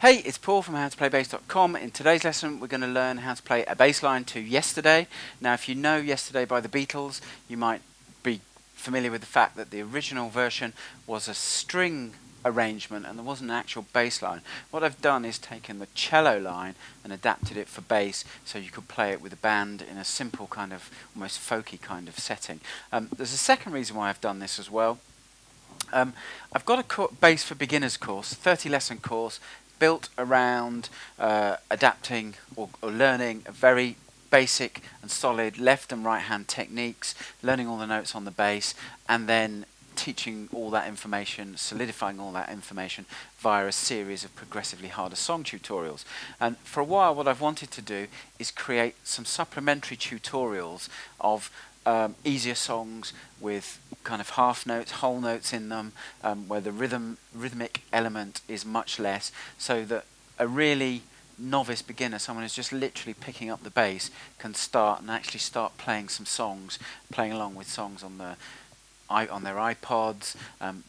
Hey, it's Paul from howtoplaybassdotcom. In today's lesson we're going to learn how to play a bass line to Yesterday. Now if you know Yesterday by the Beatles, you might be familiar with the fact that the original version was a string arrangement and there wasn't an actual bass line. What I've done is taken the cello line and adapted it for bass so you could play it with a band in a simple kind of almost folky kind of setting. There's a second reason why I've done this as well. I've got a bass for beginners course, 30 lesson course, built around adapting or learning a very basic and solid left and right hand techniques, learning all the notes on the bass, and then teaching all that information, solidifying all that information via a series of progressively harder song tutorials. And for a while what I've wanted to do is create some supplementary tutorials of easier songs with kind of half notes, whole notes in them, where the rhythmic element is much less, so that a really novice beginner, someone who's just literally picking up the bass, can start and actually start playing some songs, playing along with songs on their iPods,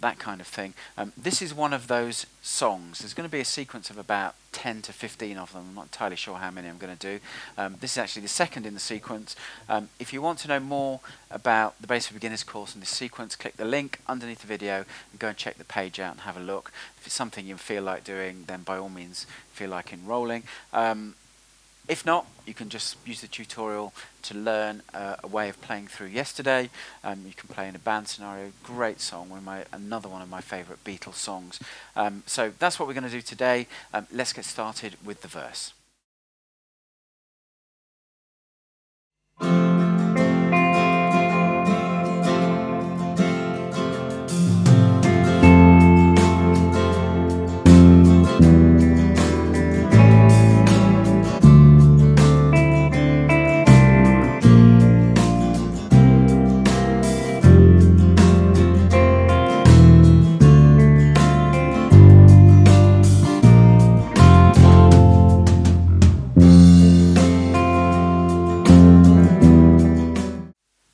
that kind of thing. This is one of those songs. There's going to be a sequence of about 10 to 15 of them. I'm not entirely sure how many I'm going to do. This is actually the second in the sequence. If you want to know more about the Bass for Beginners course and this sequence, click the link underneath the video and go and check the page out and have a look. If it's something you feel like doing, then by all means feel like enrolling. If not, you can just use the tutorial to learn a way of playing through Yesterday. You can play in a band scenario. Great song, another one of my favourite Beatles songs. So that's what we're going to do today. Let's get started with the verse.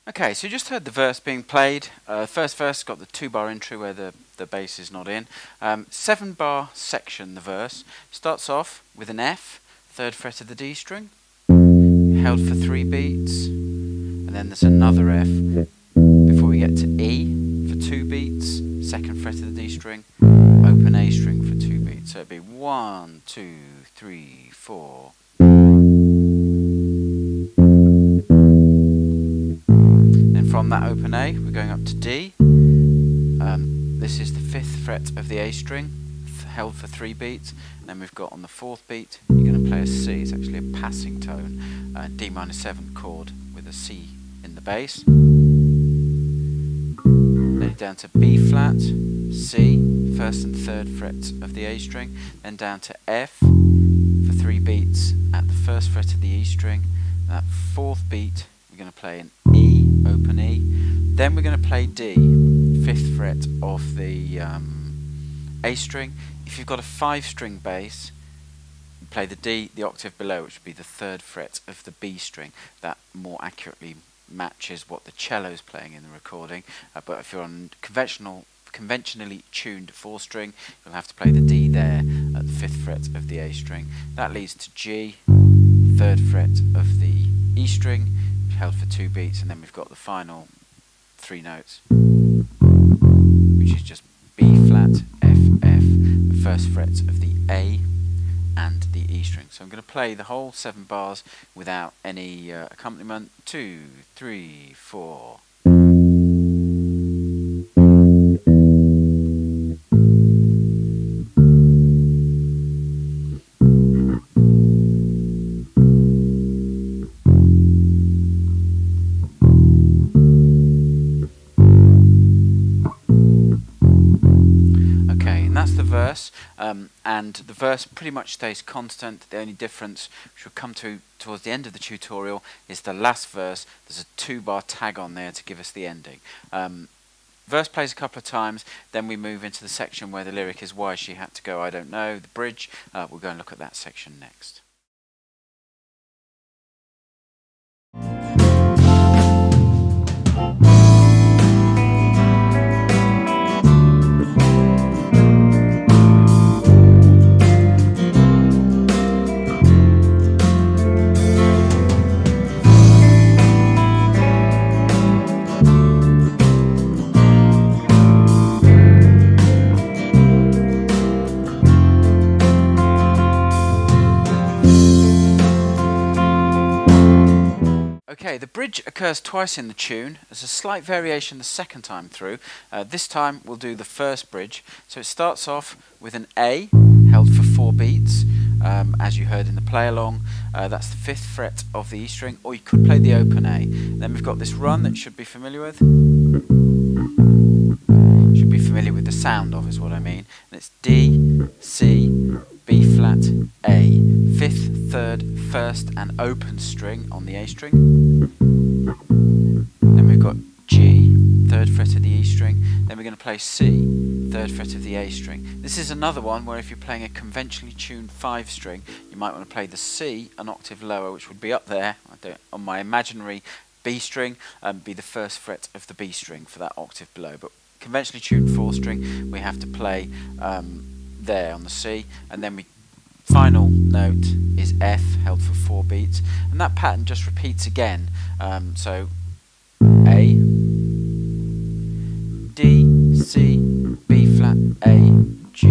Okay, so you just heard the verse being played. First verse got the 2-bar intro where the bass is not in. 7-bar section, the verse. Starts off with an F, 3rd fret of the D string, held for 3 beats, and then there's another F before we get to E for 2 beats, 2nd fret of the D string, open A string for 2 beats. So it'd be 1, 2, 3, 4. From that open A, we're going up to D. This is the 5th fret of the A string, held for 3 beats. And then we've got on the 4th beat, you're going to play a C. It's actually a passing tone, D minor 7 chord with a C in the bass. Then down to B flat, C, 1st and 3rd frets of the A string. Then down to F for 3 beats at the 1st fret of the E string. And that 4th beat, we're going to play an E, open E. Then we're going to play D, 5th fret of the A string. If you've got a 5-string bass, you play the D, the octave below, which would be the 3rd fret of the B string. That more accurately matches what the cello's playing in the recording. But if you're on conventionally tuned 4-string, you'll have to play the D there at the 5th fret of the A string. That leads to G, 3rd fret of the E string, held for 2 beats, and then we've got the final 3 notes, which is just B flat, F, F, the 1st fret of the A and the E string. So I'm going to play the whole 7 bars without any accompaniment. 2, 3, 4. Verse, and the verse pretty much stays constant. The only difference, which we'll come to towards the end of the tutorial, is the last verse. There's a 2-bar tag on there to give us the ending. Verse plays a couple of times, then we move into the section where the lyric is "Why she had to go, I don't know," the bridge. We'll go and look at that section next. Okay, the bridge occurs twice in the tune. There's a slight variation the second time through. This time we'll do the first bridge. So it starts off with an A held for 4 beats, as you heard in the play along. That's the 5th fret of the E string, or you could play the open A. Then we've got this run that you should be familiar with. Should be familiar with the sound of is what I mean. And it's D, C, B flat, A. 5th, 3rd, 1st and open string on the A string. Then we've got G, 3rd fret of the E string. Then we're going to play C, 3rd fret of the A string. This is another one where if you're playing a conventionally tuned 5 string, you might want to play the C an octave lower, which would be up there on my imaginary B string, be the 1st fret of the B string for that octave below. But conventionally tuned 4 string, we have to play there on the C, and then final note is F held for 4 beats, and that pattern just repeats again. So A, D, C, B flat, A, G,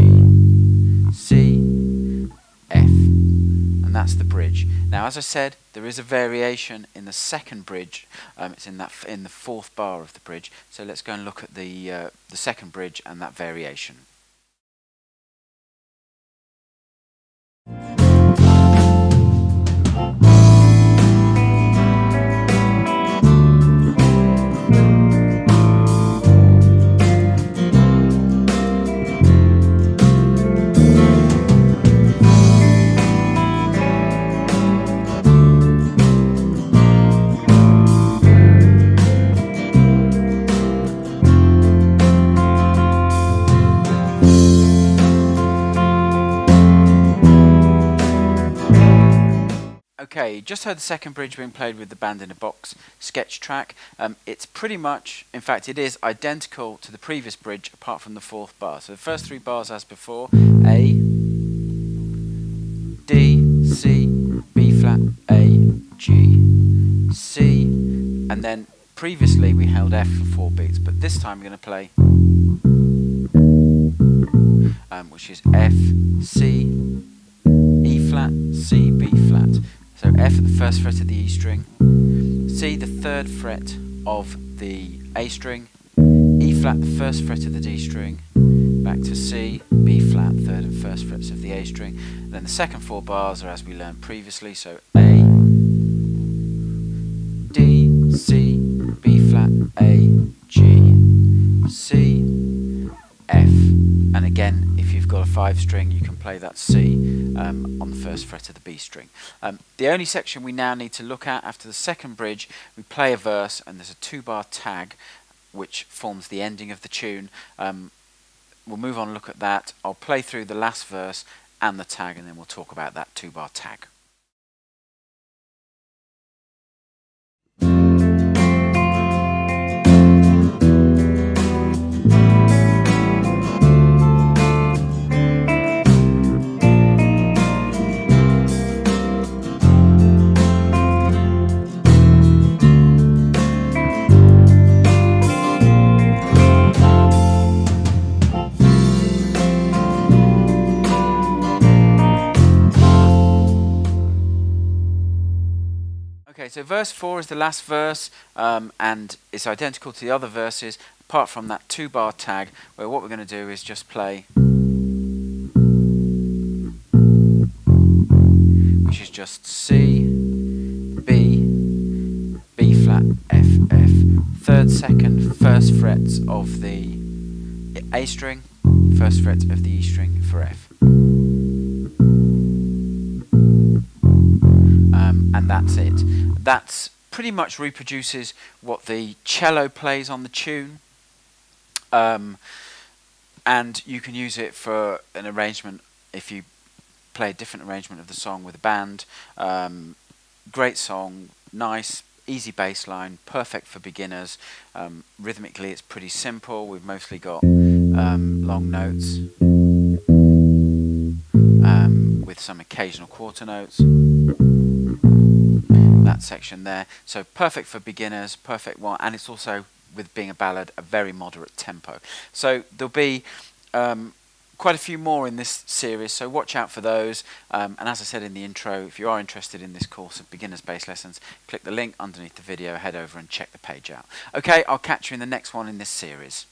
C, F, and that's the bridge. Now, as I said, there is a variation in the second bridge. It's in the 4th bar of the bridge. So let's go and look at the second bridge and that variation. Okay, you just heard the second bridge being played with the Band in a Box sketch track. It's pretty much, in fact it is identical to the previous bridge apart from the 4th bar. So the first 3 bars as before, A, D, C, B flat, A, G, C, and then previously we held F for 4 beats, but this time we're going to play which is F, C, E flat, C, B flat. So F at the 1st fret of the E string, C the 3rd fret of the A string, E flat the 1st fret of the D string, back to C, B flat, 3rd and 1st frets of the A string. And then the second 4 bars are as we learned previously, so A, D, C, B flat, A, G, C, F. And again, if you've got a 5 string, you can play that C on the 1st fret of the B string. The only section we now need to look at after the second bridge, we play a verse and there's a 2-bar tag which forms the ending of the tune. We'll move on and look at that. I'll play through the last verse and the tag, and then we'll talk about that 2-bar tag. Okay, so verse 4 is the last verse, and it's identical to the other verses, apart from that 2-bar tag, where what we're going to do is just play, which is just C, B, B flat, F, F, 3rd, 2nd, 1st frets of the A string, 1st fret of the E string for F. And that's it. That pretty much reproduces what the cello plays on the tune, and you can use it for an arrangement if you play a different arrangement of the song with a band. Great song, nice, easy bass line, perfect for beginners. Rhythmically it's pretty simple. We've mostly got long notes with some occasional quarter notes. That section there, so perfect for beginners, perfect one, and it's also, with being a ballad, a very moderate tempo. So there'll be quite a few more in this series, so watch out for those. And as I said in the intro, if you are interested in this course of beginners bass lessons, click the link underneath the video, head over and check the page out. Okay, I'll catch you in the next one in this series.